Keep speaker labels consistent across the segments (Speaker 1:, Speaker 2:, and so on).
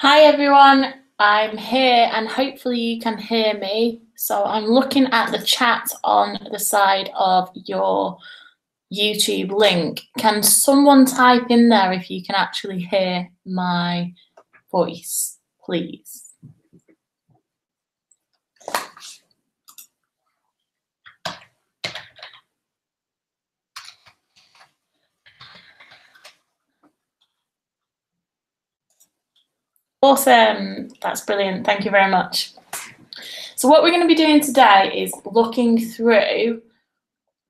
Speaker 1: Hi everyone, I'm here and hopefully you can hear me. So I'm looking at the chat on the side of your YouTube link. Can someone type in there if you can actually hear my voice, please? Awesome, that's brilliant. Thank you very much. So what we're going to be doing today is looking through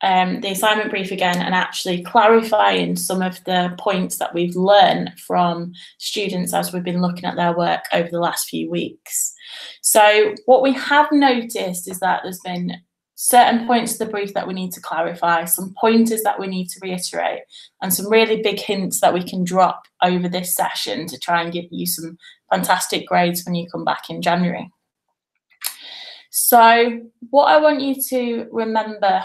Speaker 1: the assignment brief again and actually clarifying some of the points that we've learned from students as we've been looking at their work over the last few weeks. So what we have noticed is that there's been certain points of the brief that we need to clarify, some pointers that we need to reiterate, and some really big hints that we can drop over this session to try and give you some fantastic grades when you come back in January. So what I want you to remember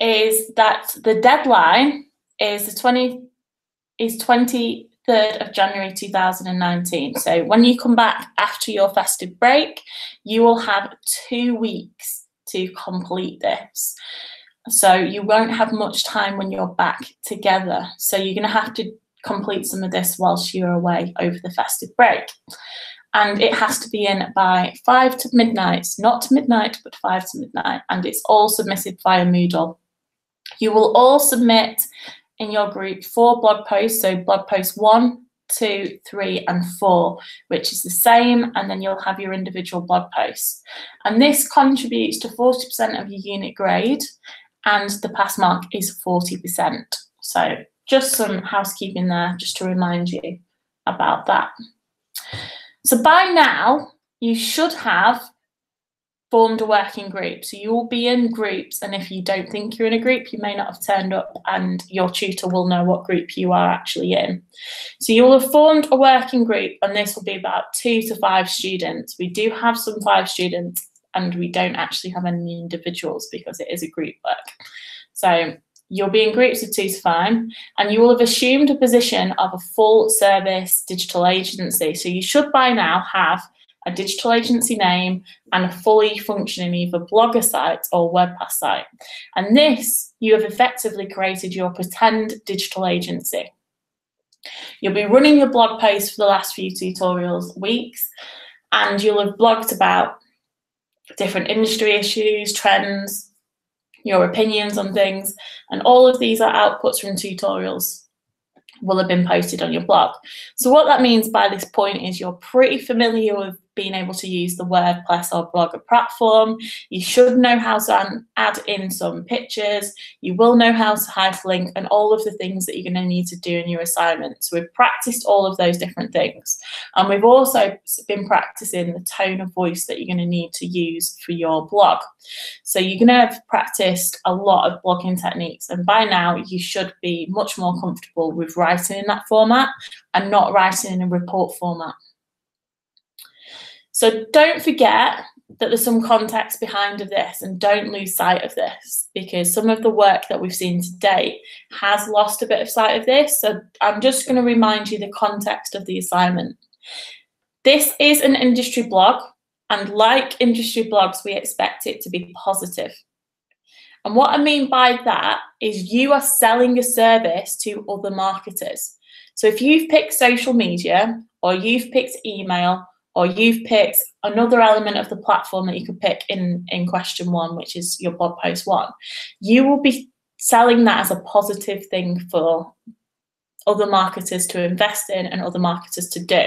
Speaker 1: is that the deadline is the 23rd of January 2019. So when you come back after your festive break, you will have 2 weeks to complete this. So you won't have much time when you're back together. So you're going to have to complete some of this whilst you're away over the festive break. And it has to be in by 5 to midnight, not to midnight, but 5 to midnight. And it's all submitted via Moodle. You will all submit in your group 4 blog posts, so blog posts 1, 2, 3, and 4, which is the same, and then you'll have your individual blog posts. And this contributes to 40% of your unit grade, and the pass mark is 40%. So just some housekeeping there, just to remind you about that. So by now, you should have formed a working group. So you will be in groups, and if you don't think you're in a group, you may not have turned up, and your tutor will know what group you are actually in. So you will have formed a working group, and this will be about 2 to 5 students. We do have some 5 students, and we don't actually have any individuals because it is a group work. So you'll be in groups of 2 to 5, and you will have assumed a position of a full service digital agency. So you should by now have a digital agency name and a fully functioning either blogger site or WordPress site. And this, you have effectively created your pretend digital agency. You'll be running your blog posts for the last few tutorials weeks, and you'll have blogged about different industry issues, trends, your opinions on things, and all of these are outputs from tutorials will have been posted on your blog. So what that means by this point is you're pretty familiar with being able to use the WordPress or Blogger platform. You should know how to add in some pictures. You will know how to hyperlink and all of the things that you're going to need to do in your assignment. So we've practiced all of those different things. And we've also been practicing the tone of voice that you're going to need to use for your blog. So you're going to have practiced a lot of blogging techniques. And by now you should be much more comfortable with writing in that format and not writing in a report format. So don't forget that there's some context behind this, and don't lose sight of this, because some of the work that we've seen to date has lost a bit of sight of this. So I'm just going to remind you the context of the assignment. This is an industry blog, and like industry blogs, we expect it to be positive. And what I mean by that is you are selling a service to other marketers. So if you've picked social media, or you've picked email, or you've picked another element of the platform that you could pick in question 1, which is your blog post 1, you will be selling that as a positive thing for other marketers to invest in and other marketers to do.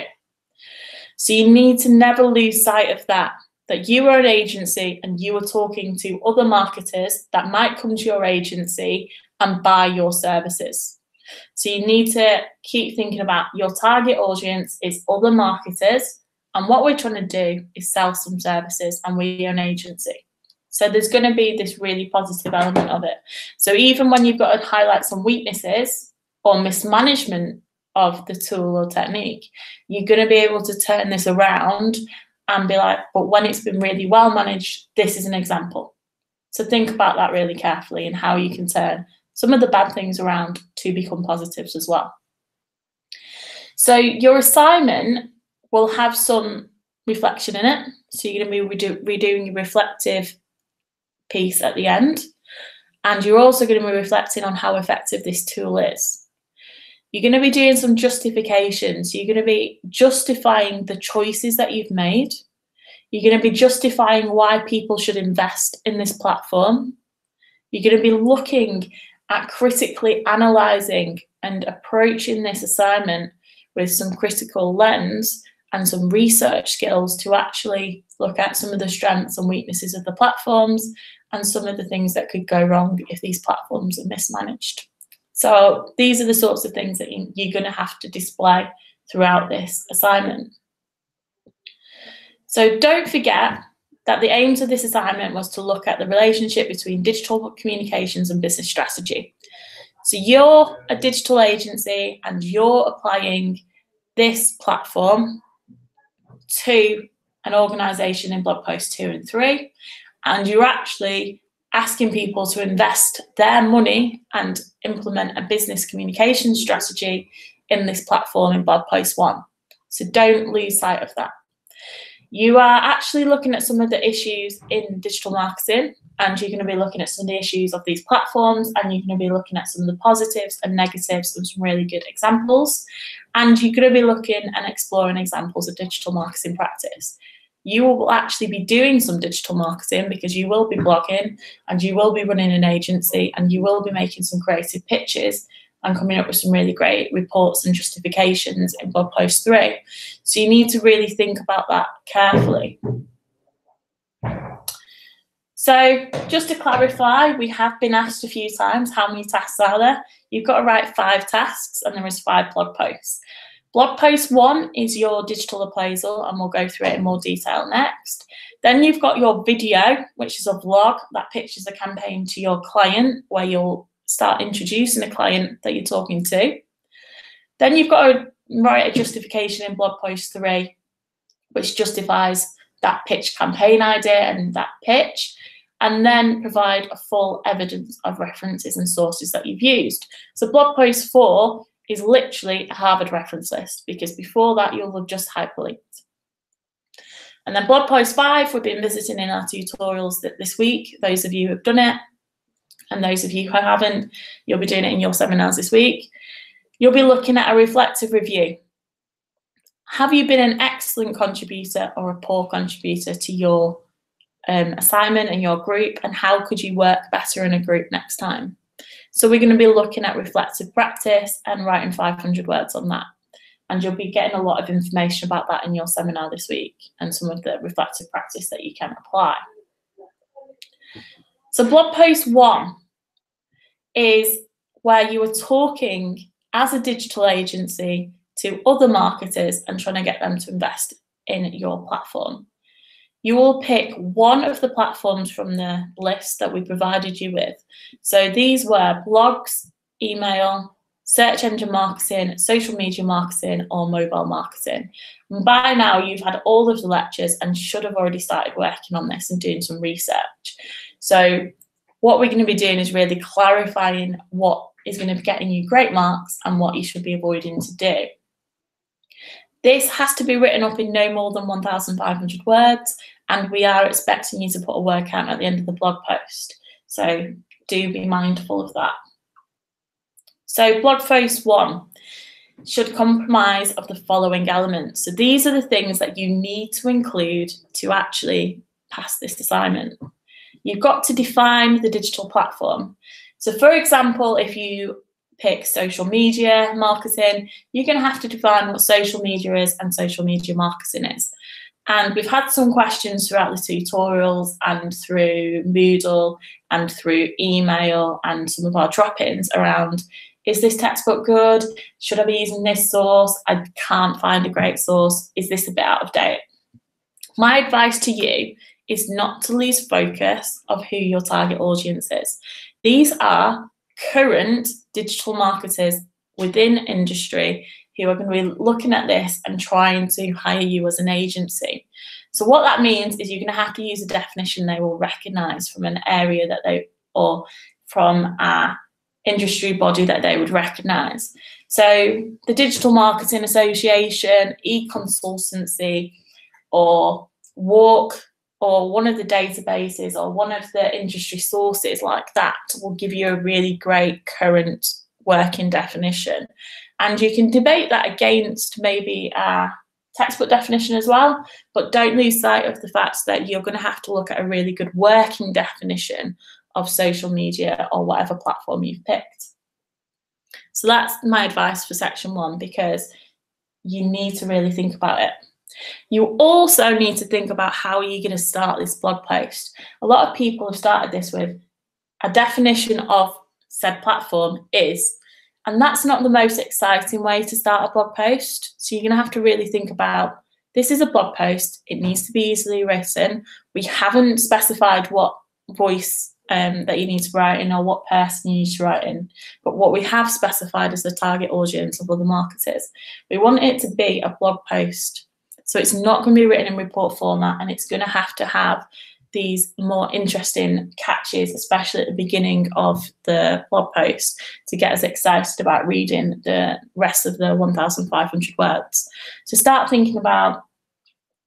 Speaker 1: So you need to never lose sight of that you are an agency and you are talking to other marketers that might come to your agency and buy your services. So you need to keep thinking about your target audience is other marketers, and what we're trying to do is sell some services, and we're an agency. So there's going to be this really positive element of it. So even when you've got to highlight some weaknesses or mismanagement of the tool or technique, you're going to be able to turn this around and be like, but when it's been really well managed, this is an example. So think about that really carefully and how you can turn some of the bad things around to become positives as well. So your assignment will have some reflection in it. So you're going to be redoing your reflective piece at the end. And you're also going to be reflecting on how effective this tool is. You're going to be doing some justifications. You're going to be justifying the choices that you've made. You're going to be justifying why people should invest in this platform. You're going to be looking at critically analysing and approaching this assignment with some critical lens and some research skills to actually look at some of the strengths and weaknesses of the platforms and some of the things that could go wrong if these platforms are mismanaged. So these are the sorts of things that you're going to have to display throughout this assignment. So don't forget that the aims of this assignment was to look at the relationship between digital communications and business strategy. So you're a digital agency and you're applying this platform to an organisation in blog posts 2 and 3, and you're actually asking people to invest their money and implement a business communication strategy in this platform in blog post 1. So don't lose sight of that. You are actually looking at some of the issues in digital marketing, and you're going to be looking at some of the issues of these platforms, and you're going to be looking at some of the positives and negatives and some really good examples. And you're going to be looking and exploring examples of digital marketing practice. You will actually be doing some digital marketing because you will be blogging and you will be running an agency and you will be making some creative pitches and coming up with some really great reports and justifications in blog post 3. So you need to really think about that carefully. So just to clarify, we have been asked a few times, how many tasks are there? You've got to write 5 tasks and there is 5 blog posts. Blog post 1 is your digital appraisal, and we'll go through it in more detail next. Then you've got your video, which is a vlog that pitches a campaign to your client, where you'll start introducing a client that you're talking to. Then you've got to write a justification in blog post 3, which justifies that pitch campaign idea and that pitch, and then provide a full evidence of references and sources that you've used. So blog post 4 is literally a Harvard reference list, because before that you'll have just hyperlinked. And then blog post 5, we've been visiting in our tutorials this week. Those of you who have done it, and those of you who haven't, you'll be doing it in your seminars this week. You'll be looking at a reflective review. Have you been an excellent contributor or a poor contributor to your assignment and your group, and how could you work better in a group next time? So we're going to be looking at reflective practice and writing 500 words on that. And you'll be getting a lot of information about that in your seminar this week and some of the reflective practice that you can apply. So blog post 1 is where you are talking as a digital agency to other marketers and trying to get them to invest in your platform. You will pick one of the platforms from the list that we provided you with. So these were blogs, email, search engine marketing, social media marketing, or mobile marketing. And by now, you've had all of the lectures and should have already started working on this and doing some research. So what we're going to be doing is really clarifying what is going to be getting you great marks and what you should be avoiding to do. This has to be written up in no more than 1,500 words, and we are expecting you to put a word count at the end of the blog post. So do be mindful of that. So blog post 1 should comprise of the following elements. So these are the things that you need to include to actually pass this assignment. You've got to define the digital platform. So for example, if you pick social media marketing, you're going to have to define what social media is and social media marketing is. And we've had some questions throughout the tutorials and through Moodle and through email and some of our drop-ins around, is this textbook good? Should I be using this source? I can't find a great source. Is this a bit out of date? My advice to you is not to lose focus of who your target audience is. These are current digital marketers within industry who are going to be looking at this and trying to hire you as an agency. So what that means is you're going to have to use a definition they will recognise from an area that they, or from a industry body that they would recognise. So the Digital Marketing Association, e-consultancy, or Walk, or one of the databases or one of the industry sources like that will give you a really great current working definition. And you can debate that against maybe a textbook definition as well, but don't lose sight of the fact that you're going to have to look at a really good working definition of social media or whatever platform you've picked. So that's my advice for section 1, because you need to really think about it. You also need to think about how you're going to start this blog post. A lot of people have started this with a definition of said platform is, and that's not the most exciting way to start a blog post. So you're going to have to really think about, this is a blog post, it needs to be easily written. We haven't specified what voice that you need to write in or what person you need to write in, but what we have specified is the target audience of other marketers. We want it to be a blog post. So it's not going to be written in report format, and it's going to have these more interesting catches, especially at the beginning of the blog post, to get us excited about reading the rest of the 1,500 words. So start thinking about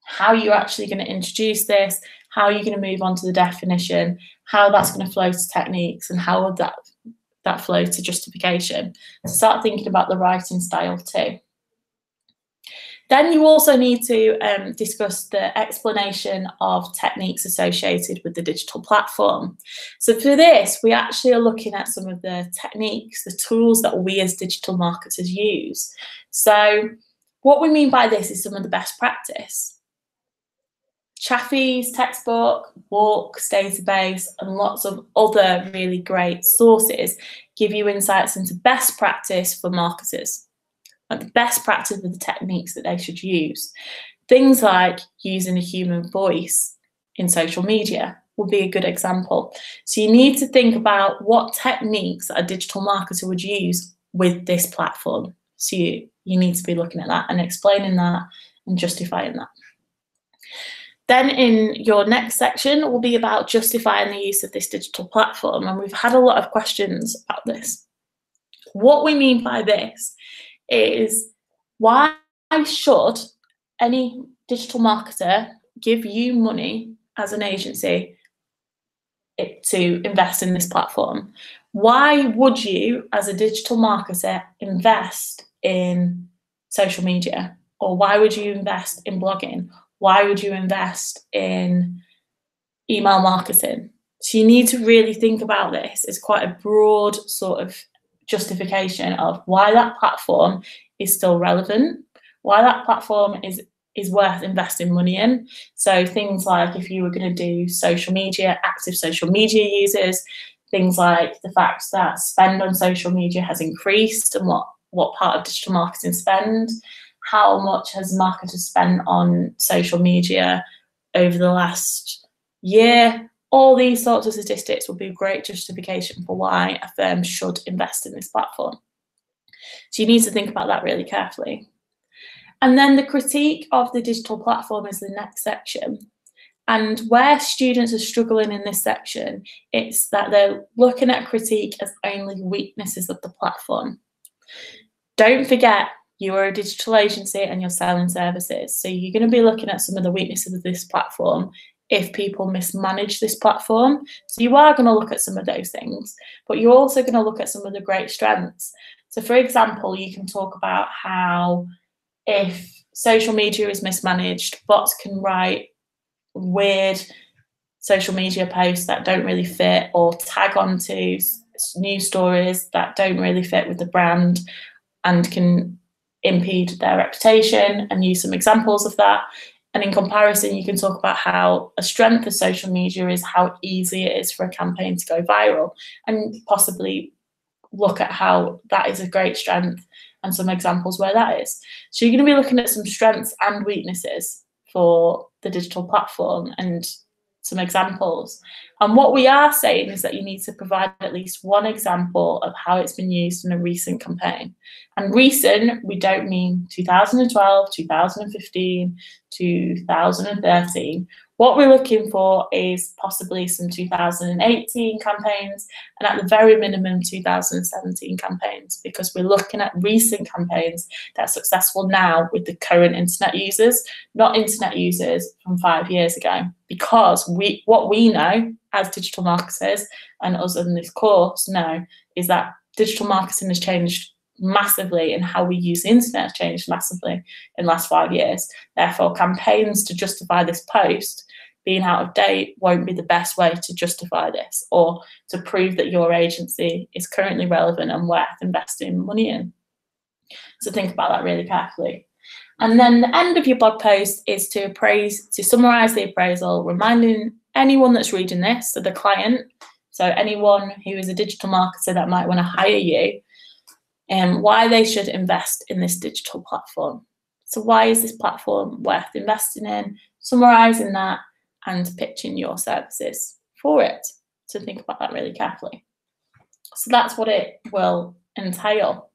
Speaker 1: how you're actually going to introduce this, how you're going to move on to the definition, how that's going to flow to techniques, and how would that flow to justification. So start thinking about the writing style too. Then you also need to discuss the explanation of techniques associated with the digital platform. So for this, we actually are looking at some of the techniques, the tools that we as digital marketers use. So what we mean by this is some of the best practice. Chaffee's textbook, Walk's database, and lots of other really great sources give you insights into best practice for marketers. Like the best practice of the techniques that they should use. Things like using a human voice in social media would be a good example. So you need to think about what techniques a digital marketer would use with this platform. So you need to be looking at that and explaining that and justifying that. Then in your next section will be about justifying the use of this digital platform. And we've had a lot of questions about this. What we mean by this is, why should any digital marketer give you money as an agency to invest in this platform? Why would you, as a digital marketer, invest in social media? Or why would you invest in blogging? Why would you invest in email marketing? So you need to really think about this. It's quite a broad sort of justification of why that platform is still relevant, why that platform is worth investing money in. So things like if you were going to do social media, active social media users, things like the fact that spend on social media has increased and what part of digital marketing spend, how much has marketers spent on social media over the last year. All these sorts of statistics will be a great justification for why a firm should invest in this platform. So you need to think about that really carefully. And then the critique of the digital platform is the next section. And where students are struggling in this section, it's that they're looking at critique as only weaknesses of the platform. Don't forget, you are a digital agency and you're selling services. So you're going to be looking at some of the weaknesses of this platform if people mismanage this platform. So you are going to look at some of those things, but you're also going to look at some of the great strengths. So for example, you can talk about how if social media is mismanaged, bots can write weird social media posts that don't really fit, or tag onto news stories that don't really fit with the brand and can impede their reputation, and use some examples of that. And in comparison, you can talk about how a strength of social media is how easy it is for a campaign to go viral, and possibly look at how that is a great strength and some examples where that is. So you're going to be looking at some strengths and weaknesses for the digital platform and some examples. And what we are saying is that you need to provide at least one example of how it's been used in a recent campaign. And recent, we don't mean 2012, 2015, 2013. What we're looking for is possibly some 2018 campaigns and at the very minimum 2017 campaigns, because we're looking at recent campaigns that are successful now with the current internet users, not internet users from 5 years ago. Because what we know as digital marketers, and us in this course know, is that digital marketing has changed massively, and how we use the internet has changed massively in the last 5 years. Therefore, campaigns to justify this post being out of date won't be the best way to justify this, or to prove that your agency is currently relevant and worth investing money in. So think about that really carefully. And then the end of your blog post is to summarize the appraisal, reminding anyone that's reading this, so the client, so anyone who is a digital marketer that might want to hire you, why they should invest in this digital platform. So why is this platform worth investing in? Summarising that and pitching your services for it. So think about that really carefully. So that's what it will entail.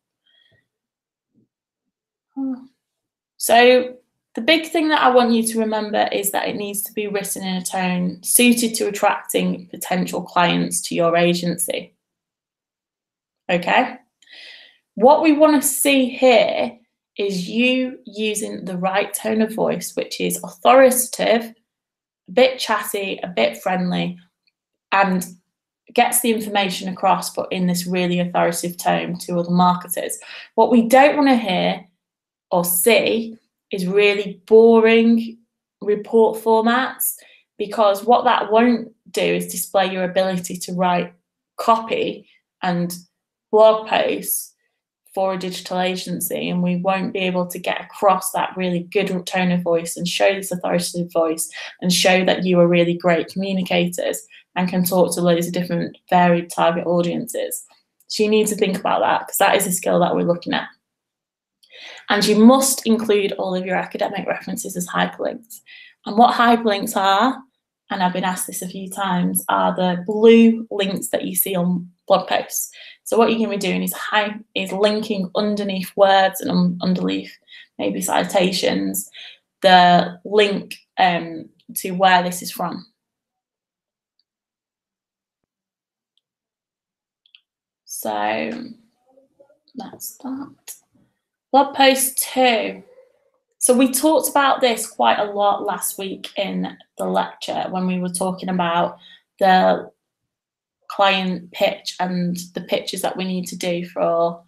Speaker 1: So the big thing that I want you to remember is that it needs to be written in a tone suited to attracting potential clients to your agency. Okay? What we want to see here is you using the right tone of voice, which is authoritative, a bit chatty, a bit friendly, and gets the information across, but in this really authoritative tone to other marketers. What we don't want to hear or see is really boring report formats, because what that won't do is display your ability to write copy and blog posts for a digital agency, and we won't be able to get across that really good tone of voice and show this authoritative voice and show that you are really great communicators and can talk to loads of different varied target audiences. So you need to think about that, because that is a skill that we're looking at. And you must include all of your academic references as hyperlinks. And what hyperlinks are, and I've been asked this a few times, are the blue links that you see on blog posts. So what you're going to be doing is linking underneath words and underneath maybe citations, the link to where this is from. So that's that. Blog post 2. So we talked about this quite a lot last week in the lecture when we were talking about the client pitch and the pitches that we need to do for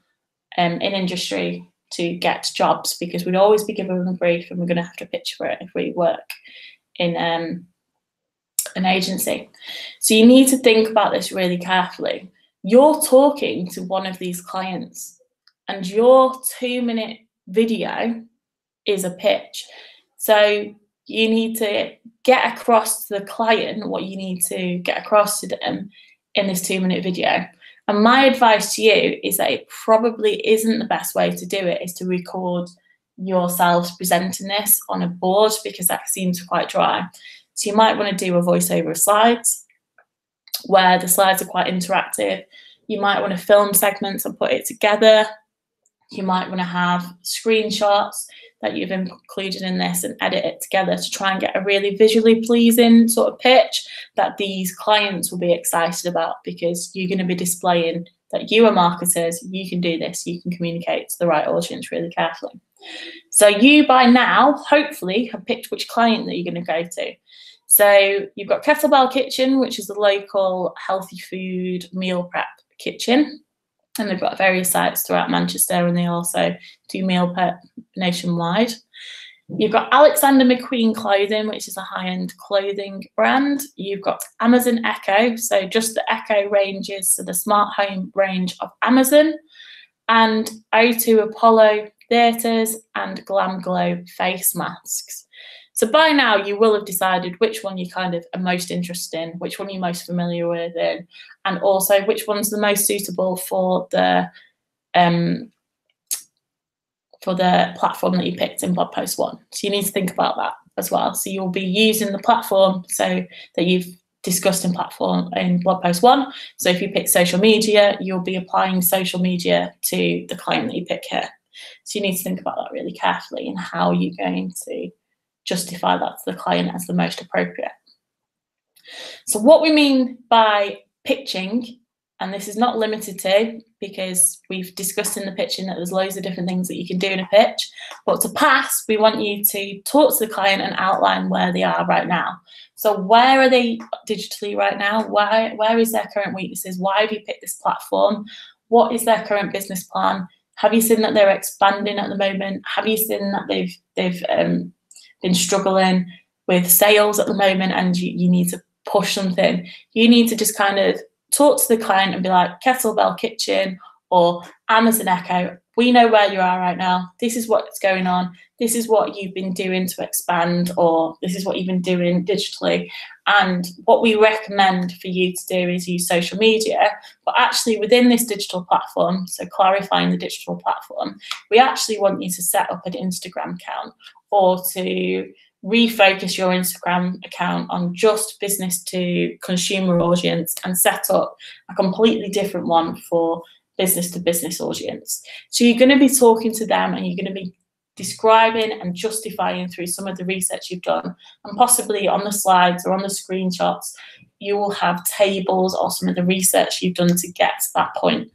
Speaker 1: in industry to get jobs, because we'd always be given a brief and we're going to have to pitch for it if we work in an agency. So you need to think about this really carefully. You're talking to one of these clients and your 2-minute video is a pitch. So you need to get across to the client what you need to get across to them in this 2-minute video. And my advice to you is that it probably isn't the best way to do it, is to record yourselves presenting this on a board, because that seems quite dry. So you might want to do a voiceover of slides where the slides are quite interactive. You might want to film segments and put it together. You might want to have screenshots that you've included in this and edit it together to try and get a really visually pleasing sort of pitch that these clients will be excited about, because you're going to be displaying that you are marketers, you can do this, you can communicate to the right audience really carefully. So you by now, hopefully, have picked which client that you're going to go to. So you've got Kettlebell Kitchen, which is the local healthy food meal prep kitchen. And they've got various sites throughout Manchester, and they also do meal prep nationwide. You've got Alexander McQueen Clothing, which is a high-end clothing brand. You've got Amazon Echo, so just the Echo ranges, so the smart home range of Amazon, and O2 Apollo Theatres and Glam Glow face masks. So by now you will have decided which one you kind of are most interested in, which one you're most familiar with, and also which one's the most suitable for the platform that you picked in blog post 1. So you need to think about that as well. So you'll be using the platform so that you've discussed in blog post 1. So if you pick social media, you'll be applying social media to the client that you pick here. So you need to think about that really carefully and how you're going to justify that to the client as the most appropriate. So what we mean by pitching, and this is not limited to, because we've discussed in the pitching that there's loads of different things that you can do in a pitch, but to pass, we want you to talk to the client and outline where they are right now. So where are they digitally right now? Where is their current weaknesses? Why have you picked this platform? What is their current business plan? Have you seen that they're expanding at the moment? Have you seen that they've been struggling with sales at the moment and you need to push something? You need to just kind of talk to the client and be like, Kettlebell Kitchen or Amazon Echo, we know where you are right now. This is what's going on. This is what you've been doing to expand, or this is what you've been doing digitally. And what we recommend for you to do is use social media, but actually within this digital platform, so clarifying the digital platform, we actually want you to set up an Instagram account or to refocus your Instagram account on just business to consumer audience and set up a completely different one for business to business audience. So you're going to be talking to them and you're going to be describing and justifying through some of the research you've done, and possibly on the slides or on the screenshots, you will have tables or some of the research you've done to get to that point.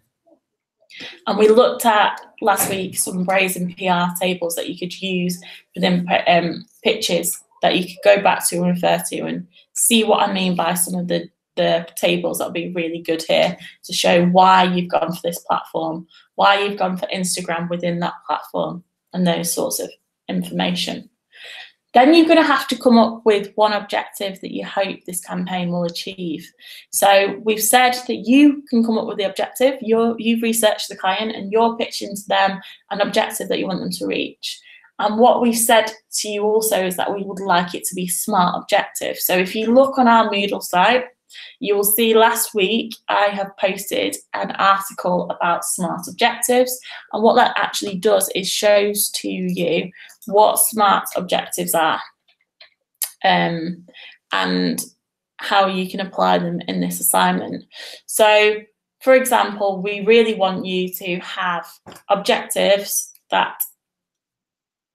Speaker 1: And we looked at last week some brazen PR tables that you could use within pitches that you could go back to and refer to and see what I mean by some of the tables that would be really good here to show why you've gone for this platform, why you've gone for Instagram within that platform, and those sorts of information. Then you're going to have to come up with one objective that you hope this campaign will achieve. So we've said that you can come up with the objective, you've researched the client and you're pitching to them an objective that you want them to reach. And what we've said to you also is that we would like it to be smart objective. So if you look on our Moodle site, you will see last week I have posted an article about smart objectives, and what that actually does is shows to you what smart objectives are and how you can apply them in this assignment. So for example, we really want you to have objectives that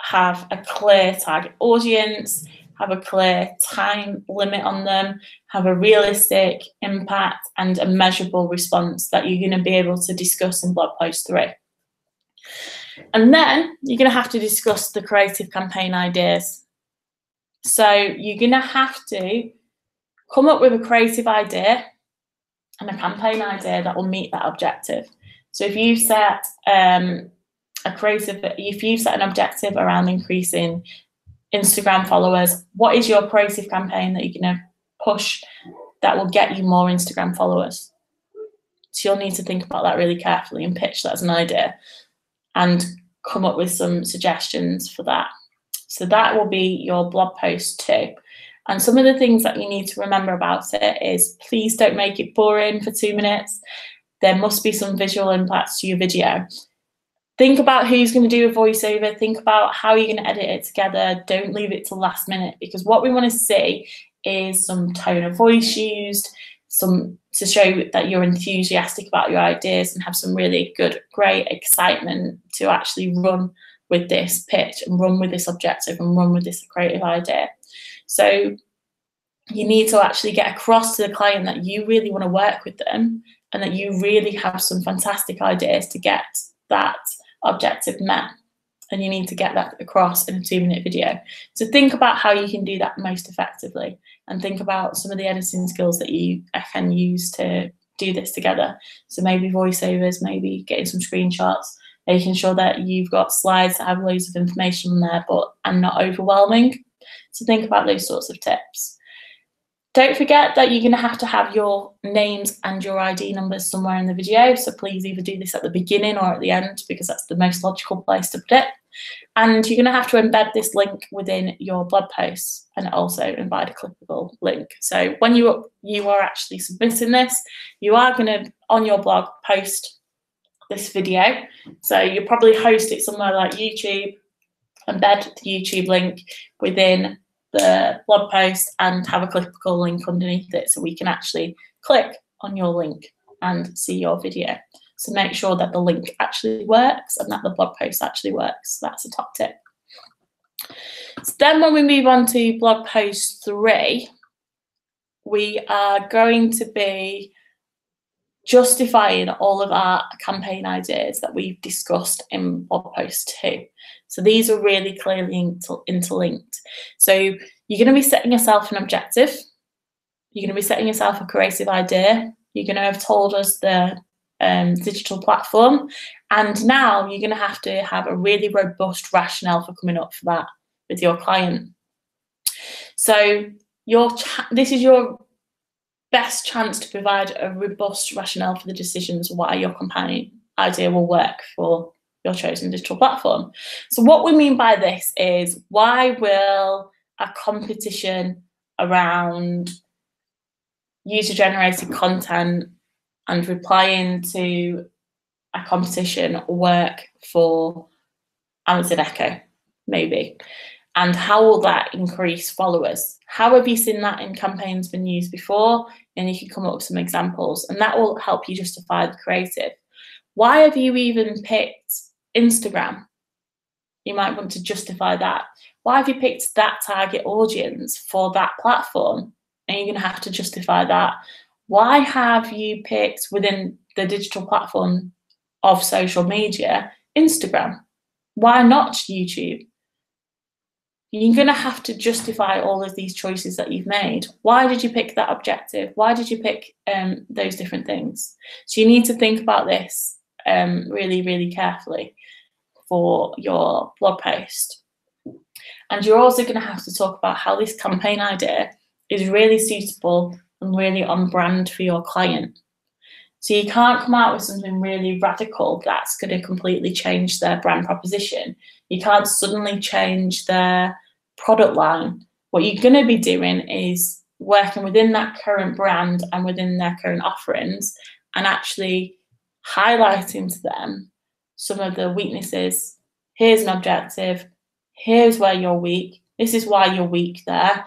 Speaker 1: have a clear target audience, have a clear time limit on them, have a realistic impact and a measurable response that you're going to be able to discuss in blog post 3. And then you're going to have to discuss the creative campaign ideas. So you're going to have to come up with a creative idea and a campaign idea that will meet that objective. So if you set an objective around increasing Instagram followers, what is your creative campaign that you're going to push that will get you more Instagram followers? So you'll need to think about that really carefully and pitch that as an idea and come up with some suggestions for that. So that will be your blog post 2. And some of the things that you need to remember about it is, please don't make it boring for 2 minutes. There must be some visual impacts to your video. Think about who's going to do a voiceover. Think about how you're going to edit it together. Don't leave it till last minute, because what we want to see is some tone of voice used, some to show that you're enthusiastic about your ideas and have some really good, great excitement to actually run with this pitch and run with this objective and run with this creative idea. So you need to actually get across to the client that you really want to work with them and that you really have some fantastic ideas to get that objective met, and you need to get that across in a 2-minute video. So think about how you can do that most effectively, and think about some of the editing skills that you can use to do this together. So maybe voiceovers, maybe getting some screenshots, making sure that you've got slides that have loads of information on there and not overwhelming. So think about those sorts of tips. Don't forget that you're going to have your names and your ID numbers somewhere in the video. So please either do this at the beginning or at the end, because that's the most logical place to put it. And you're going to have to embed this link within your blog posts, and also embed a clickable link. So when you are actually submitting this, you are going to, on your blog, post this video. So you'll probably host it somewhere like YouTube, embed the YouTube link within the blog post and have a clickable link underneath it, so we can actually click on your link and see your video. So make sure that the link actually works and that the blog post actually works. That's a top tip. So then when we move on to blog post 3, we are going to be justifying all of our campaign ideas that we've discussed in blog post 2. So these are really clearly interlinked. So you're going to be setting yourself an objective. You're going to be setting yourself a creative idea. You're going to have told us the digital platform. And now you're going to have a really robust rationale for coming up for that with your client. So this is your best chance to provide a robust rationale for the decisions why your campaign idea will work for your chosen digital platform. So what we mean by this is, why will a competition around user-generated content and replying to a competition work for Amazon Echo, maybe? And how will that increase followers? How have you seen that in campaigns been used before? And you can come up with some examples, and that will help you justify the creative. Why have you even picked Instagram? You might want to justify that. Why have you picked that target audience for that platform? And you're going to have to justify that. Why have you picked within the digital platform of social media, Instagram? Why not YouTube? You're going to have to justify all of these choices that you've made. Why did you pick that objective? Why did you pick those different things? So you need to think about this really, really carefully for your blog post. And you're also going to have to talk about how this campaign idea is really suitable and really on brand for your client. So you can't come out with something really radical that's going to completely change their brand proposition. You can't suddenly change their product line. What you're going to be doing is working within that current brand and within their current offerings, and actually highlighting to them some of the weaknesses. Here's an objective. Here's where you're weak. This is why you're weak there.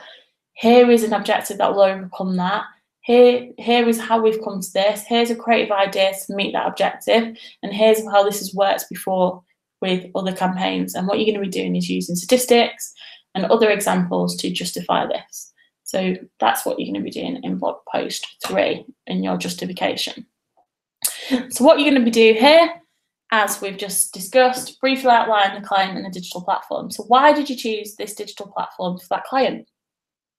Speaker 1: Here is an objective that will overcome that. Here is how we've come to this. Here's a creative idea to meet that objective. And here's how this has worked before with other campaigns. And what you're going to be doing is using statistics and other examples to justify this. So that's what you're going to be doing in blog post 3 in your justification. So what you're going to be doing here, as we've just discussed, briefly outline the client and the digital platform. So why did you choose this digital platform for that client?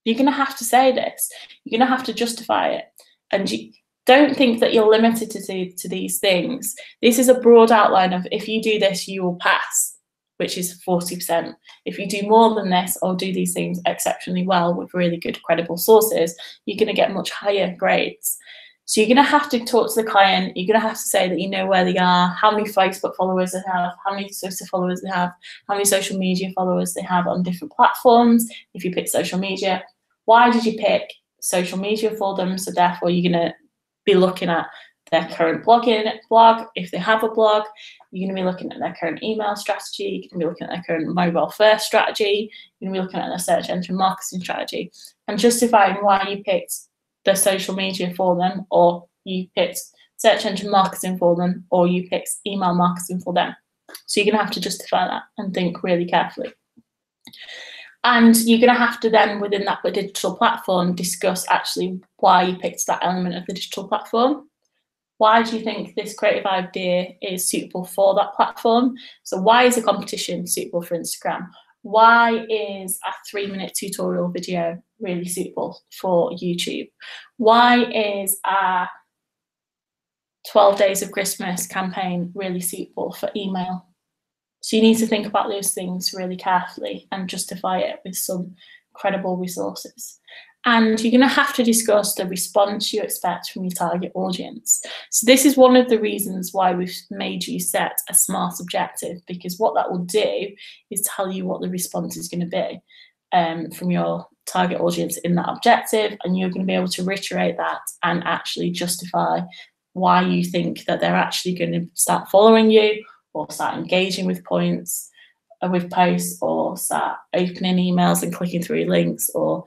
Speaker 1: You're going to have to say this. You're going to have to justify it. And you don't think that you're limited to these things. This is a broad outline of, if you do this, you will pass, which is 40%. If you do more than this or do these things exceptionally well with really good credible sources, you're going to get much higher grades. So you're going to have to talk to the client. You're going to have to say that you know where they are, how many Facebook followers they have, how many Twitter followers they have, how many social media followers they have on different platforms. If you pick social media, why did you pick social media for them? So therefore, you're going to be looking at their current blog, if they have a blog. You're going to be looking at their current email strategy. You're going to be looking at their current mobile first strategy. You're going to be looking at their search engine marketing strategy, and justifying why you picked the social media for them, or you picked search engine marketing for them, or you picked email marketing for them. So you're going to have to justify that and think really carefully. And you're going to have to then, within that digital platform, discuss actually why you picked that element of the digital platform. Why do you think this creative idea is suitable for that platform? So why is a competition suitable for Instagram? Why is a 3-minute tutorial video really suitable for YouTube? Why is a 12 Days of Christmas campaign really suitable for email? So you need to think about those things really carefully and justify it with some credible resources. And you're going to have to discuss the response you expect from your target audience. So this is one of the reasons why we've made you set a SMART objective, because what that will do is tell you what the response is going to be from your target audience in that objective, and you're going to be able to reiterate that and actually justify why you think that they're actually going to start following you, or start engaging with points, with posts, or start opening emails and clicking through links, or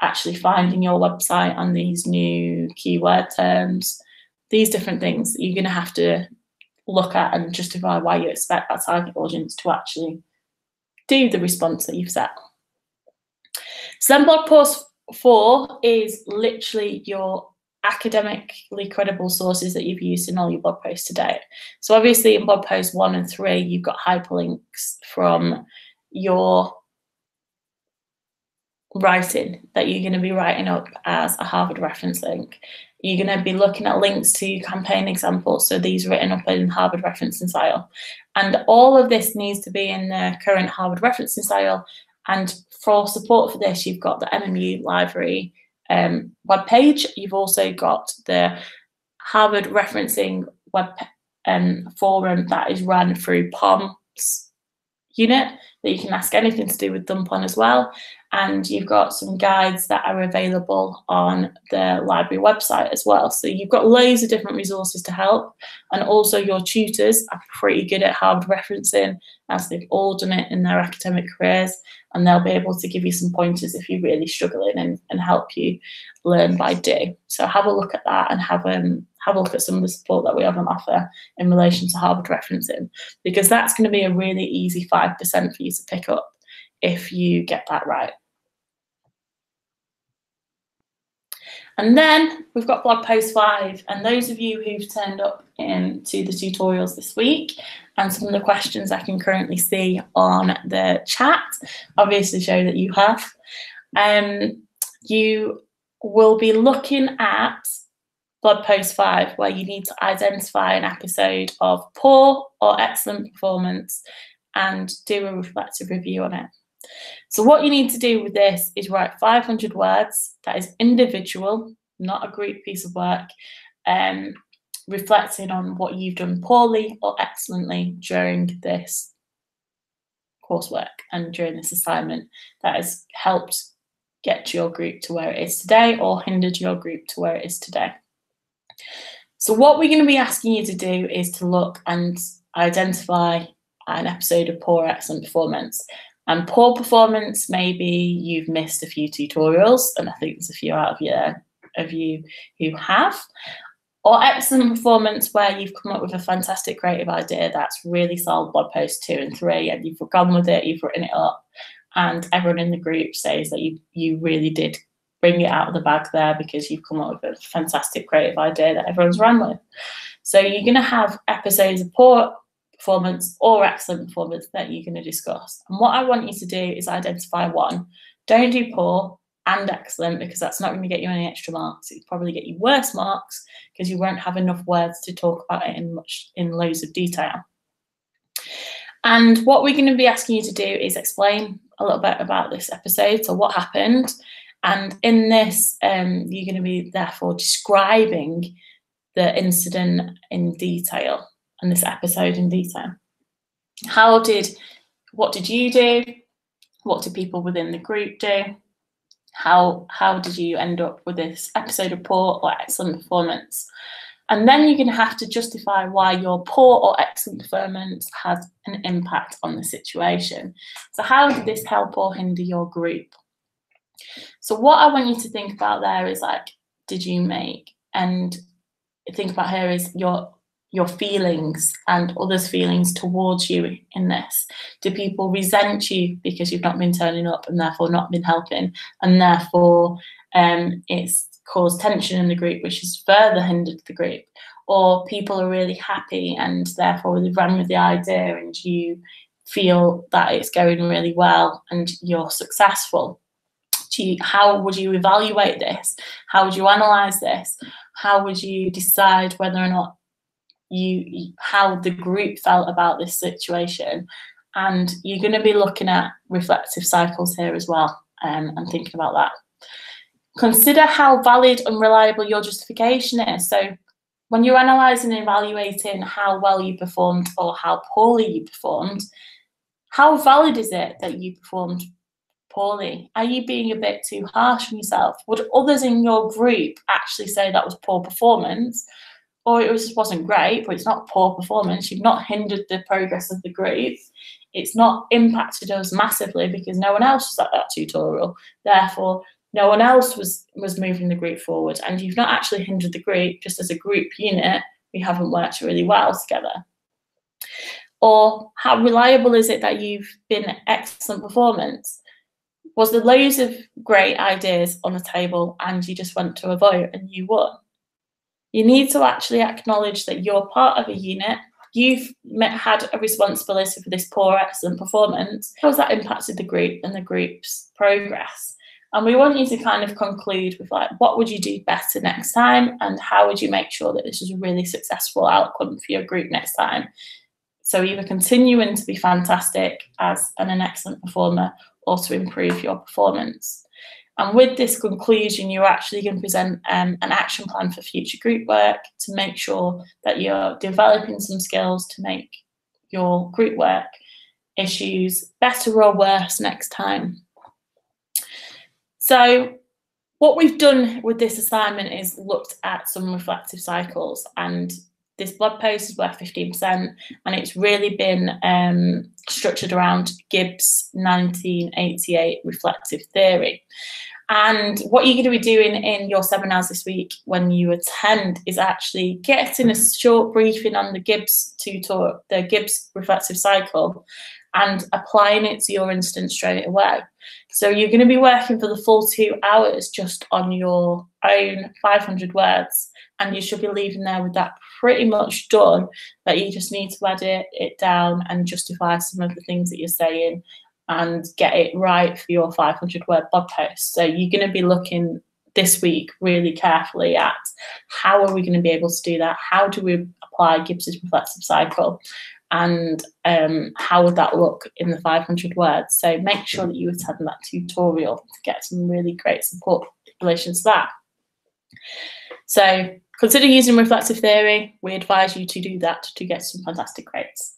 Speaker 1: actually finding your website on these new keyword terms. These different things you're going to have to look at and justify why you expect that target audience to actually do the response that you've set. So then blog post 4 is literally your academically credible sources that you've used in all your blog posts to date. So obviously in blog posts 1 and 3, you've got hyperlinks from your writing that you're going to be writing up as a Harvard reference link. You're going to be looking at links to campaign examples, so these are written up in Harvard referencing style. And all of this needs to be in the current Harvard referencing style. And for support for this, you've got the MMU library webpage. You've also got the Harvard referencing web forum that is run through POM's unit that you can ask anything to do with dump on as well. And you've got some guides that are available on the library website as well. So you've got loads of different resources to help. And also your tutors are pretty good at Harvard referencing, as they've all done it in their academic careers. And they'll be able to give you some pointers if you're really struggling and help you learn by do. So have a look at that and have a look at some of the support that we have on offer in relation to Harvard referencing, because that's going to be a really easy 5% for you to pick up if you get that right. And then we've got blog post 5, and those of you who've turned up into the tutorials this week and some of the questions I can currently see on the chat obviously show that you have. You will be looking at blog post 5, where you need to identify an episode of poor or excellent performance and do a reflective review on it. So what you need to do with this is write 500 words. That is individual, not a group piece of work, reflecting on what you've done poorly or excellently during this coursework and during this assignment that has helped get your group to where it is today or hindered your group to where it is today. So what we're going to be asking you to do is to look and identify an episode of poor or excellent performance. And poor performance, maybe you've missed a few tutorials, and I think there's a few out of you who have. Or excellent performance, where you've come up with a fantastic creative idea that's really sold blog posts 2 and 3, and you've gone with it, you've written it up, and everyone in the group says that you really did bring it out of the bag there because you've come up with a fantastic creative idea that everyone's run with. So you're going to have episodes of poor performance or excellent performance that you're going to discuss. And what I want you to do is identify one. Don't do poor and excellent, because that's not going to get you any extra marks. It'll probably get you worse marks because you won't have enough words to talk about it in loads of detail. And what we're going to be asking you to do is explain a little bit about this episode, so what happened. And in this, you're going to be therefore describing the incident in detail and this episode in detail. What did you do? What did people within the group do? How did you end up with this episode of poor or excellent performance? And then you're going to have to justify why your poor or excellent performance had an impact on the situation. So how did this help or hinder your group? So what I want you to think about there is, like, did you make? And think about here is your feelings and others' feelings towards you in this. Do people resent you because you've not been turning up and therefore not been helping, and therefore it's caused tension in the group, which has further hindered the group? Or people are really happy and therefore they've run with the idea and you feel that it's going really well and you're successful? How would you evaluate this? How would you analyse this? How would you decide whether or not how the group felt about this situation? And you're going to be looking at reflective cycles here as well, and thinking about that. Consider how valid and reliable your justification is. So when you're analysing and evaluating how well you performed or how poorly you performed, how valid is it that you performed poorly? Are you being a bit too harsh on yourself? Would others in your group actually say that was poor performance? Or it wasn't great, but it's not poor performance. You've not hindered the progress of the group. It's not impacted us massively because no one else was at that tutorial. Therefore, no one else was moving the group forward. And you've not actually hindered the group. Just as a group unit, we haven't worked really well together. Or how reliable is it that you've been excellent performance? Was there loads of great ideas on the table and you just went to a vote and you won? You need to actually acknowledge that you're part of a unit. You've had a responsibility for this poor, excellent performance. How has that impacted the group and the group's progress? And we want you to kind of conclude with, like, what would you do better next time? And how would you make sure that this is a really successful outcome for your group next time? So either continuing to be fantastic as an excellent performer or to improve your performance. And with this conclusion, you're actually going to present an action plan for future group work to make sure that you're developing some skills to make your group work issues better or worse next time. So what we've done with this assignment is looked at some reflective cycles, and this blog post is worth 15%, and it's really been structured around Gibbs' 1988 reflective theory. And what you're going to be doing in your seminars this week when you attend is actually getting a short briefing on the Gibbs reflective cycle and applying it to your instance straight away. So you're going to be working for the full 2 hours just on your own 500 words, and you should be leaving there with that pretty much done, but you just need to edit it down and justify some of the things that you're saying and get it right for your 500-word blog post. So you're going to be looking this week really carefully at how are we going to be able to do that? How do we apply Gibbs's reflexive cycle? And how would that look in the 500 words? So make sure that you attend that tutorial to get some really great support in relation to that. So consider using reflective theory. We advise you to do that to get some fantastic grades.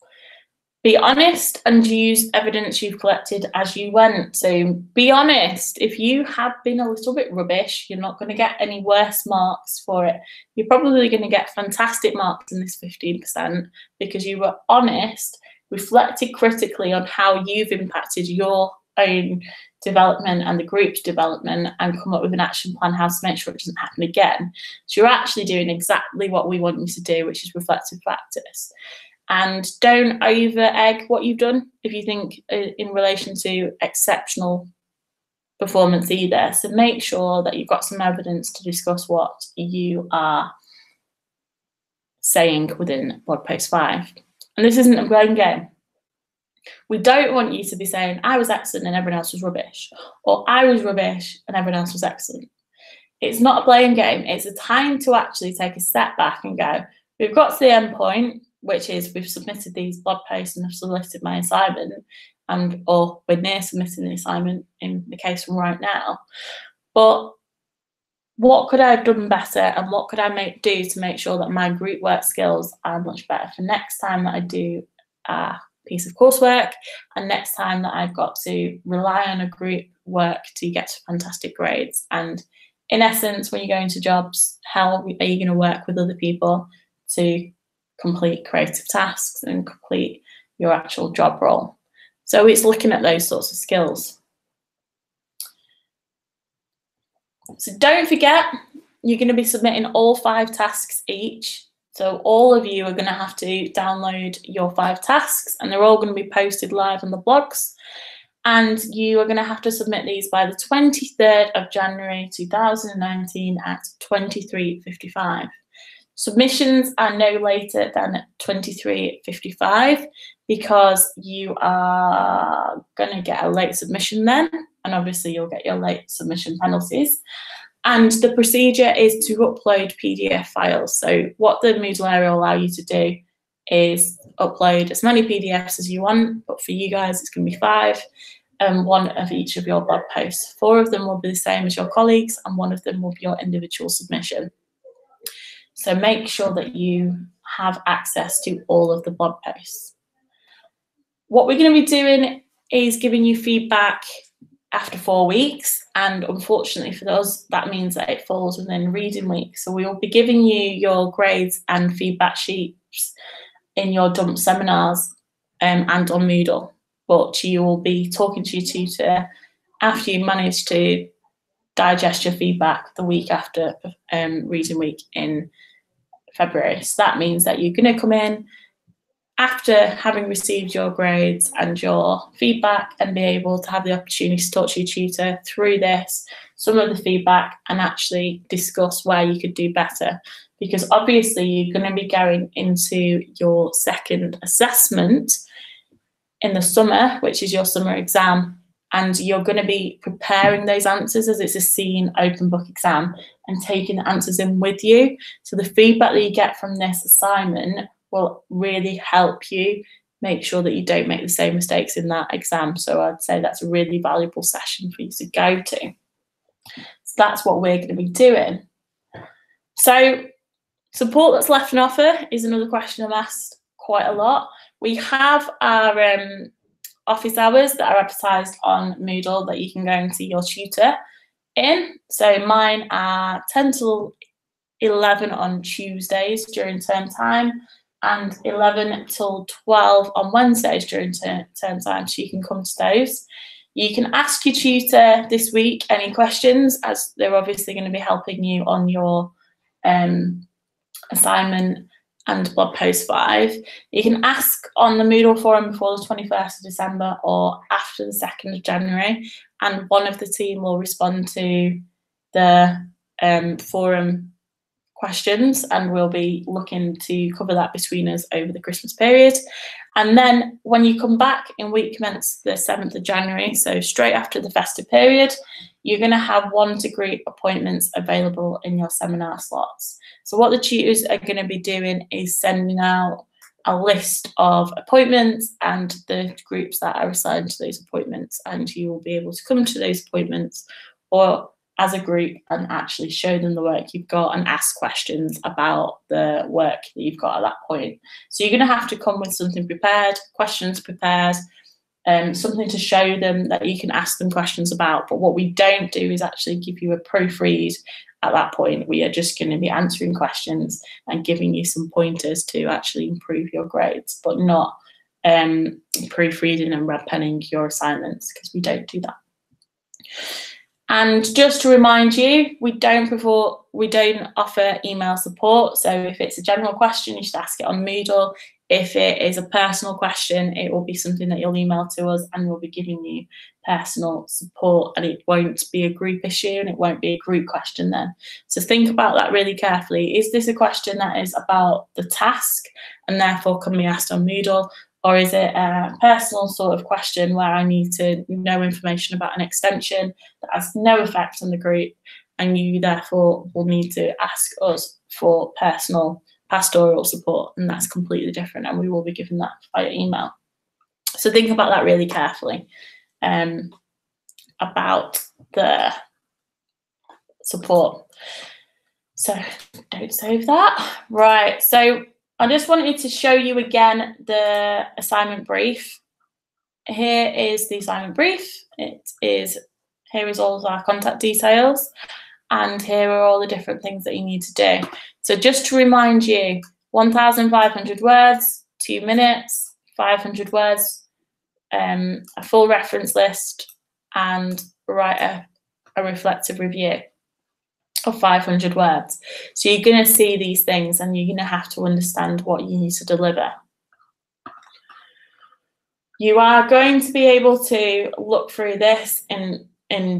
Speaker 1: Be honest and use evidence you've collected as you went. So be honest. If you have been a little bit rubbish, you're not going to get any worse marks for it. You're probably going to get fantastic marks in this 15% because you were honest, reflected critically on how you've impacted your own development and the group's development, and come up with an action plan how to make sure it doesn't happen again. So you're actually doing exactly what we want you to do, which is reflective practice. And don't over-egg what you've done if you think in relation to exceptional performance either. So make sure that you've got some evidence to discuss what you are saying within blog post 5. And this isn't a blame game. We don't want you to be saying, I was excellent and everyone else was rubbish, or I was rubbish and everyone else was excellent. It's not a blame game. It's a time to actually take a step back and go, we've got to the end point, which is we've submitted these blog posts and have solicited my assignment, or we're near submitting the assignment in the case from right now. But what could I have done better, and what could I do to make sure that my group work skills are much better for next time that I do a piece of coursework, and next time that I've got to rely on a group work to get to fantastic grades. And in essence, when you go into jobs, how are you going to work with other people to complete creative tasks and complete your actual job role? So it's looking at those sorts of skills. So don't forget, you're going to be submitting all 5 tasks each. So all of you are going to have to download your 5 tasks, and they're all going to be posted live on the blogs. And you are going to have to submit these by the 23rd of January 2019 at 23:55. Submissions are no later than 23:55 because you are going to get a late submission then, and obviously you'll get your late submission penalties. And the procedure is to upload PDF files. So what the Moodle area will allow you to do is upload as many PDFs as you want, but for you guys it's going to be 5, and 1 of each of your blog posts. 4 of them will be the same as your colleagues, and 1 of them will be your individual submission. So make sure that you have access to all of the blog posts. What we're going to be doing is giving you feedback after 4 weeks, and unfortunately for us, that means that it falls within reading week. So we will be giving you your grades and feedback sheets in your dump seminars and on Moodle, but you will be talking to your tutor after you manage to digest your feedback the week after reading week in February. So that means that you're going to come in after having received your grades and your feedback, and be able to have the opportunity to talk to your tutor through this, some of the feedback, and actually discuss where you could do better. Because obviously you're going to be going into your second assessment in the summer, which is your summer exam, and you're going to be preparing those answers as it's a seen open book exam and taking the answers in with you. So the feedback that you get from this assignment will really help you make sure that you don't make the same mistakes in that exam. So I'd say that's a really valuable session for you to go to. So that's what we're going to be doing. So support that's left on offer is another question I'm asked quite a lot. We have our office hours that are advertised on Moodle that you can go and see your tutor in. So mine are 10 till 11 on Tuesdays during term time, and 11 till 12 on Wednesdays during term time, so you can come to those. You can ask your tutor this week any questions, as they're obviously going to be helping you on your assignment and blog post 5. You can ask on the Moodle forum before the 21st of December or after the 2nd of January, and one of the team will respond to the forum questions, and we'll be looking to cover that between us over the Christmas period. And then when you come back in week commence the 7th of January, so straight after the festive period, you're going to have 1-to-group appointments available in your seminar slots. So what the tutors are going to be doing is sending out a list of appointments and the groups that are assigned to those appointments, and you will be able to come to those appointments or as a group and actually show them the work you've got and ask questions about the work that you've got at that point. So you're going to have to come with something prepared, questions prepared, something to show them that you can ask them questions about. But what we don't do is actually give you a proofread at that point. We are just going to be answering questions and giving you some pointers to actually improve your grades, but not proofreading and red penning your assignments, because we don't do that. And just to remind you, we don't offer email support. So if it's a general question, you should ask it on Moodle. If it is a personal question, it will be something that you'll email to us, and we'll be giving you personal support, and it won't be a group issue and it won't be a group question then. So think about that really carefully. Is this a question that is about the task and therefore can be asked on Moodle? Or is it a personal sort of question where I need to know information about an extension that has no effect on the group, and you therefore will need to ask us for personal pastoral support, and that's completely different, and we will be giving that via email. So think about that really carefully about the support. So don't save that. Right, so I just wanted to show you again the assignment brief. Here is the assignment brief. Here is all of our contact details, and here are all the different things that you need to do. So just to remind you, 1,500 words, 2 minutes, 500 words, a full reference list, and write a reflective review of 500 words. So you're going to see these things, and you're going to have to understand what you need to deliver. You are going to be able to look through this in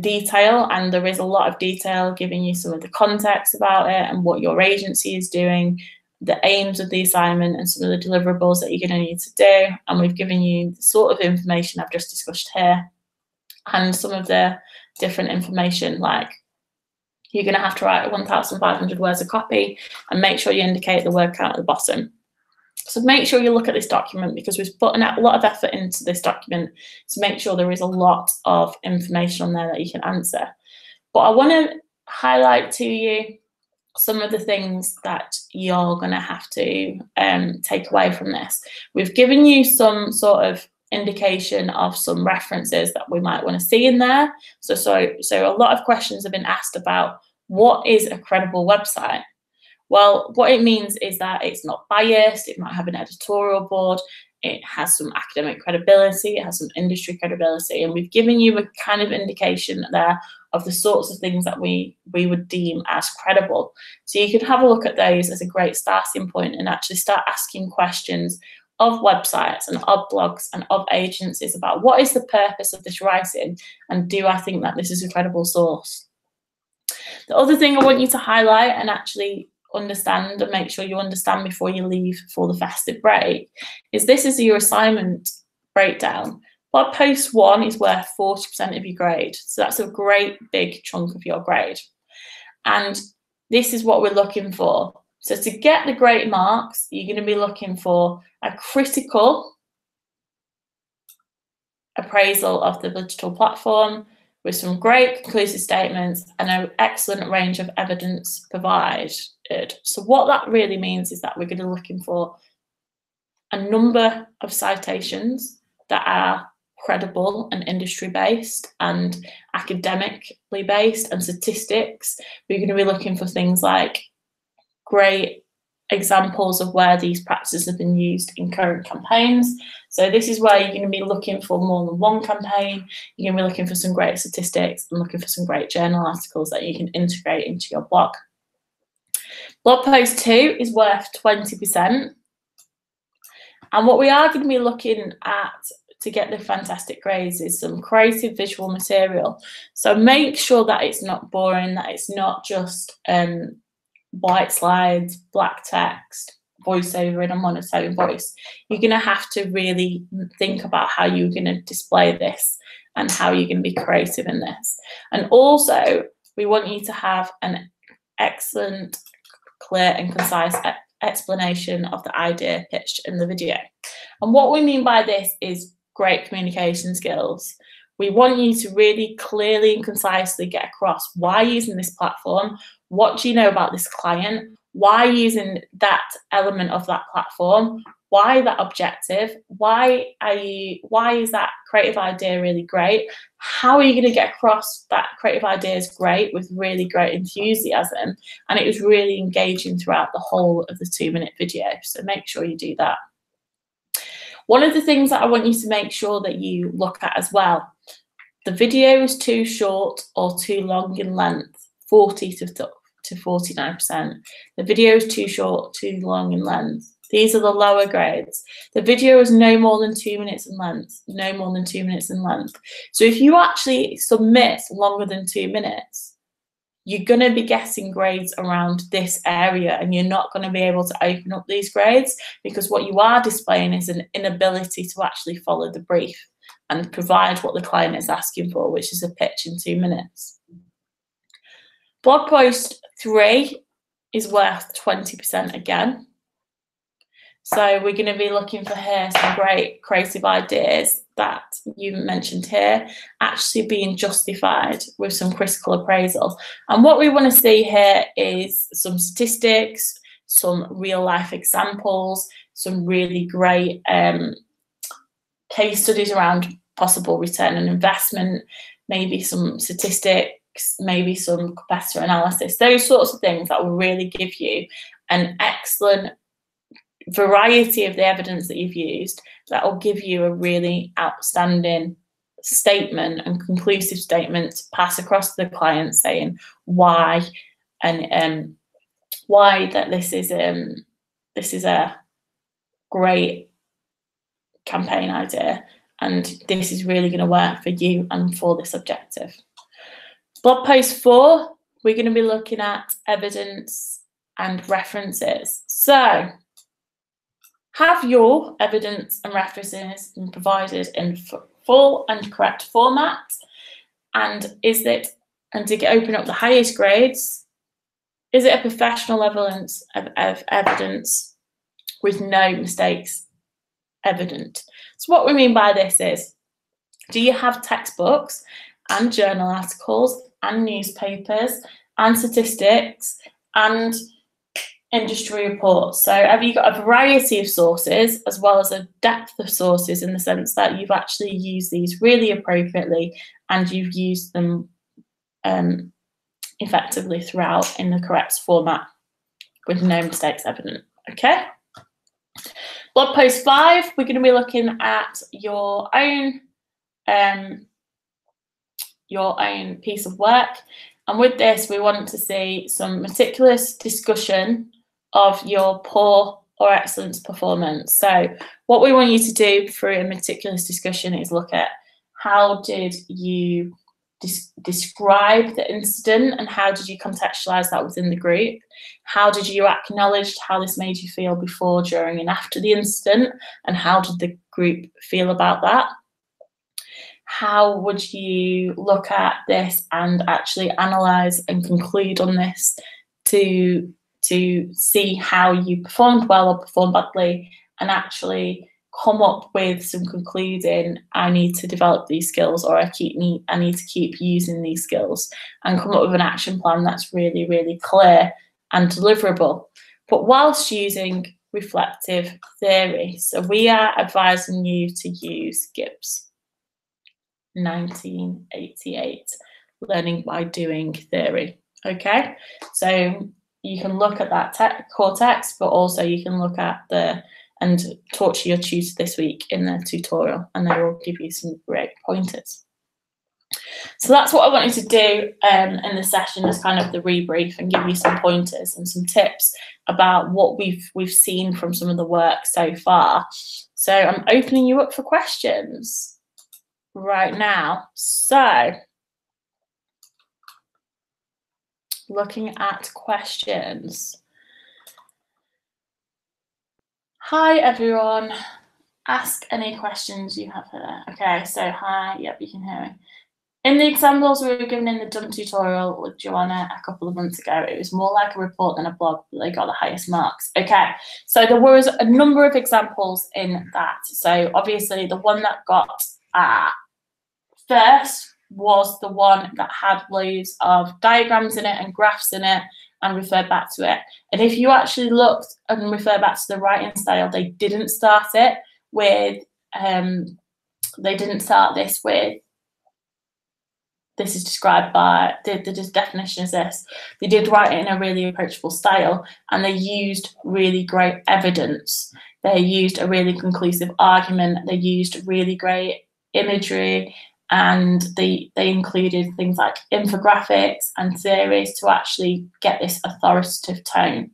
Speaker 1: detail, and there is a lot of detail giving you some of the context about it and what your agency is doing, the aims of the assignment, and some of the deliverables that you're going to need to do. And we've given you the sort of information I've just discussed here, and some of the different information, like you're going to have to write 1,500 words of copy, and make sure you indicate the word count at the bottom. So make sure you look at this document, because we've put a lot of effort into this document to make sure there is a lot of information on there that you can answer. But I want to highlight to you some of the things that you're going to have to take away from this. We've given you some sort of indication of some references that we might want to see in there. So a lot of questions have been asked about what is a credible website. Well, what it means is that it's not biased, it might have an editorial board, it has some academic credibility, it has some industry credibility, and we've given you a kind of indication there of the sorts of things that we would deem as credible. So you could have a look at those as a great starting point and actually start asking questions of websites and of blogs and of agencies about what is the purpose of this writing, and do I think that this is a credible source? The other thing I want you to highlight and actually understand and make sure you understand before you leave for the festive break is this is your assignment breakdown. Blog post 1 is worth 40% of your grade. So that's a great big chunk of your grade. And this is what we're looking for. So to get the great marks, you're going to be looking for a critical appraisal of the digital platform with some great conclusive statements and an excellent range of evidence provided. So what that really means is that we're going to be looking for a number of citations that are credible and industry-based and academically based, and statistics. We're going to be looking for things like great examples of where these practices have been used in current campaigns. So this is where you're going to be looking for more than one campaign. You're going to be looking for some great statistics and looking for some great journal articles that you can integrate into your blog. Blog post 2 is worth 20%. And what we are going to be looking at to get the fantastic grades is some creative visual material. So make sure that it's not boring, that it's not just white slides, black text, voiceover in a monotone voice. You're going to have to really think about how you're going to display this and how you're going to be creative in this. And also, we want you to have an excellent, clear and concise explanation of the idea pitched in the video. And what we mean by this is great communication skills. We want you to really clearly and concisely get across why using this platform, what do you know about this client, why using that element of that platform, why that objective, why is that creative idea really great, how are you going to get across that creative idea is great with really great enthusiasm. And it was really engaging throughout the whole of the 2-minute video, so make sure you do that. One of the things that I want you to make sure that you look at as well, the video is too short or too long in length, 40 to 49%. The video is too short, too long in length. These are the lower grades. The video is no more than 2 minutes in length, no more than 2 minutes in length. So if you actually submit longer than 2 minutes, you're going to be getting grades around this area, and you're not going to be able to open up these grades because what you are displaying is an inability to actually follow the brief and provide what the client is asking for, which is a pitch in 2 minutes. Blog post 3 is worth 20% again. So we're going to be looking for here some great creative ideas that you mentioned here actually being justified with some critical appraisal. And what we want to see here is some statistics, some real life examples, some really great case studies around possible return on investment, maybe some statistics, maybe some competitor analysis, those sorts of things that will really give you an excellent variety of the evidence that you've used that will give you a really outstanding statement and conclusive statement to pass across to the client saying why and why that this is a great campaign idea and this is really going to work for you and for this objective. Blog post 4, we're going to be looking at evidence and references. So have your evidence and references been provided in full and correct format? And to open up the highest grades, is it a professional evidence of evidence with no mistakes evident? So what we mean by this is, do you have textbooks and journal articles and newspapers and statistics and industry reports? So have you got a variety of sources as well as a depth of sources in the sense that you've actually used these really appropriately and you've used them effectively throughout in the correct format with no mistakes evident? Okay. Blog post 5, we're going to be looking at your own piece of work. And with this, we want to see some meticulous discussion of your poor or excellence performance. So what we want you to do through a meticulous discussion is look at how did you describe the incident and how did you contextualize that within the group? How did you acknowledge how this made you feel before, during, and after the incident? And how did the group feel about that? How would you look at this and actually analyze and conclude on this to see how you performed well or performed badly, and actually come up with some concluding, I need to develop these skills, or I need to keep using these skills, and come up with an action plan that's really, really clear and deliverable, but whilst using reflective theory. So we are advising you to use Gibbs 1988, learning by doing theory. Okay, so you can look at that core text, but also you can look at and talk to your tutor this week in the tutorial, and they will give you some great pointers. So that's what I wanted to do in the session, as kind of the rebrief, and give you some pointers and some tips about what we've seen from some of the work so far. So I'm opening you up for questions right now. So looking at questions. Hi everyone, ask any questions you have here. Okay, so hi, yep, you can hear me. In the examples we were given in the dump tutorial with Joanna a couple of months ago, it was more like a report than a blog, but they got the highest marks. Okay, so there was a number of examples in that. So obviously the one that got first was the one that had loads of diagrams in it and graphs in it, and referred back to it. And if you actually looked and refer back to the writing style, they didn't start it with, they didn't start this with, this is described by, the definition is this. They did write it in a really approachable style, and they used really great evidence. They used a really conclusive argument. They used really great imagery, and they included things like infographics and theories to actually get this authoritative tone.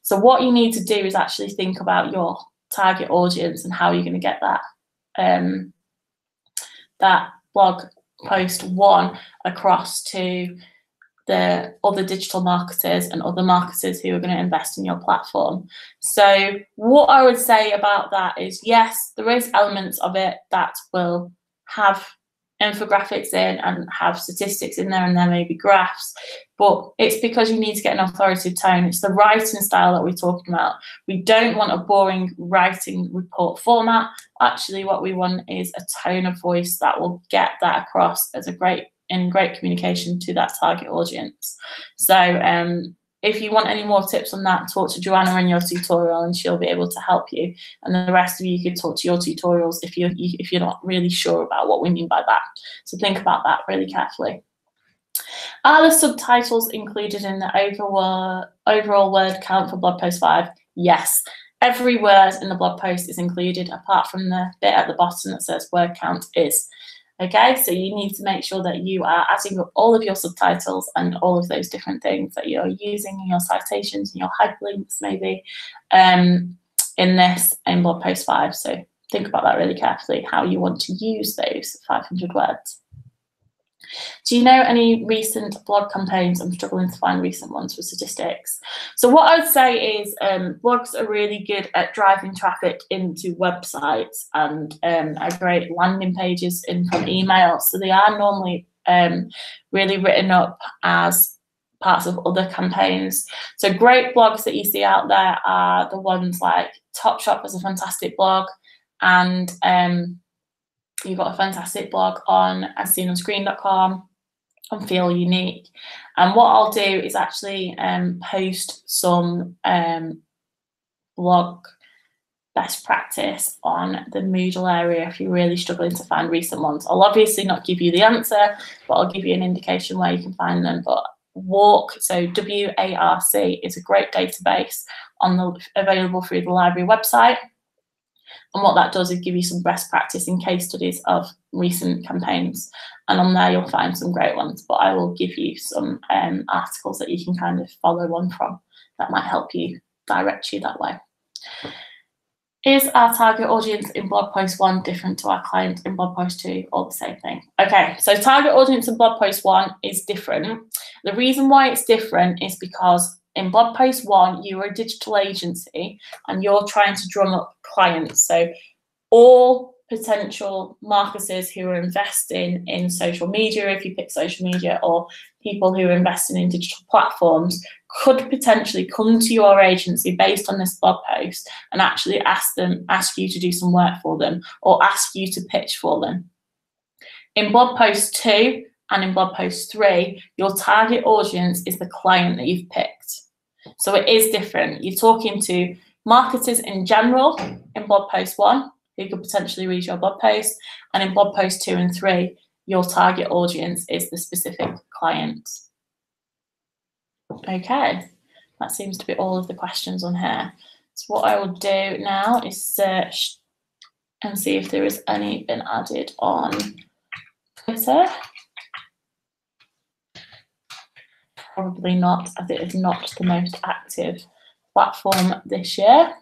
Speaker 1: So what you need to do is actually think about your target audience and how you're going to get that that blog post one across to the other digital marketers and other marketers who are going to invest in your platform. So what I would say about that is, yes, there is elements of it that will have infographics in and have statistics in there, and there may be graphs, but it's because you need to get an authoritative tone. It's the writing style that we're talking about. We don't want a boring writing report format. Actually, what we want is a tone of voice that will get that across as great communication to that target audience. So if you want any more tips on that, talk to Joanna in your tutorial and she'll be able to help you. And then the rest of you can talk to your tutorials if you're not really sure about what we mean by that. So think about that really carefully. Are the subtitles included in the overall word count for blog post 5? Yes. Every word in the blog post is included, apart from the bit at the bottom that says word count is. Okay, so you need to make sure that you are adding up all of your subtitles and all of those different things that you're using in your citations and your hyperlinks maybe in blog post 5. So think about that really carefully, how you want to use those 500 words. Do you know any recent blog campaigns? I'm struggling to find recent ones for statistics. So what I would say is blogs are really good at driving traffic into websites and are great landing pages in from emails. So they are normally really written up as parts of other campaigns. So great blogs that you see out there are the ones like Topshop has a fantastic blog, and you've got a fantastic blog on asseennonscreen.com, on Feel Unique. And what I'll do is actually post some blog best practice on the Moodle area if you're really struggling to find recent ones. I'll obviously not give you the answer, but I'll give you an indication where you can find them. But WARC, so WARC, is a great database available through the library website. And what that does is give you some best practice and case studies of recent campaigns. And on there, you'll find some great ones. But I will give you some articles that you can kind of follow on from that might help you, direct you that way. Is our target audience in blog post 1 different to our client in blog post 2, or the same thing? Okay, so target audience in blog post 1 is different. The reason why it's different is because in blog post 1, you are a digital agency and you're trying to drum up clients. So all potential marketers who are investing in social media, if you pick social media, or people who are investing in digital platforms, could potentially come to your agency based on this blog post and actually ask you to do some work for them, or ask you to pitch for them. In blog post 2 and in blog post 3, your target audience is the client that you've picked. So it is different. You're talking to marketers in general in blog post 1, who could potentially read your blog post, and in blog post 2 and 3, your target audience is the specific client. Okay, that seems to be all of the questions on here. So what I will do now is search and see if there is any been added on Twitter. Probably not, as it is not the most active platform this year.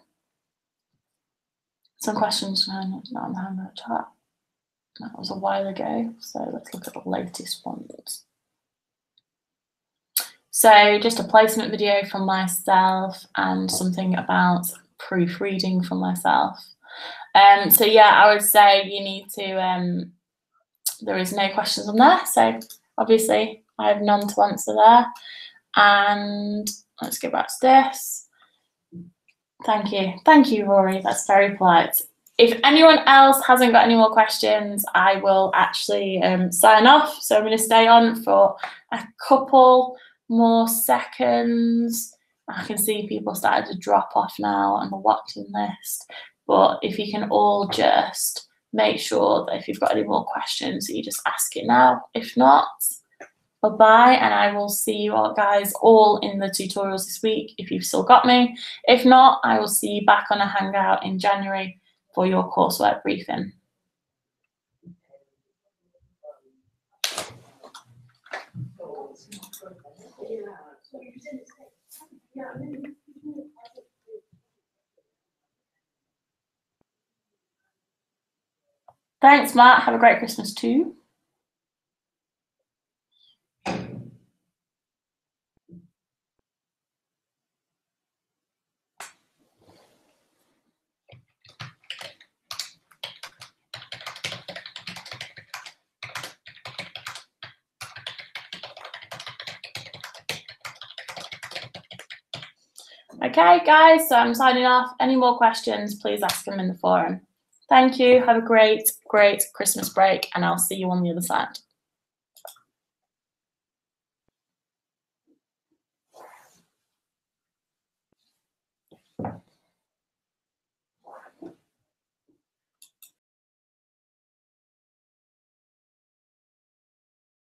Speaker 1: Some questions, no, not on the Hangout chat. That was a while ago, so let's look at the latest ones. So just a placement video from myself and something about proofreading from myself. So yeah, I would say you need to, there is no questions on there, so obviously I have none to answer there. And let's go back to this. Thank you, Rory, that's very polite. If anyone else hasn't got any more questions, I will actually sign off. So I'm going to stay on for a couple more seconds. I can see people started to drop off now on the watching list. But if you can all just make sure that if you've got any more questions, you just ask it now. If not, bye-bye, and I will see you all guys all in the tutorials this week if you've still got me. If not, I will see you back on a Hangout in January for your coursework briefing. Thanks, Matt. Have a great Christmas too. Okay, guys, so I'm signing off. Any more questions, please ask them in the forum. Thank you. Have a great, great Christmas break, and I'll see you on the other side.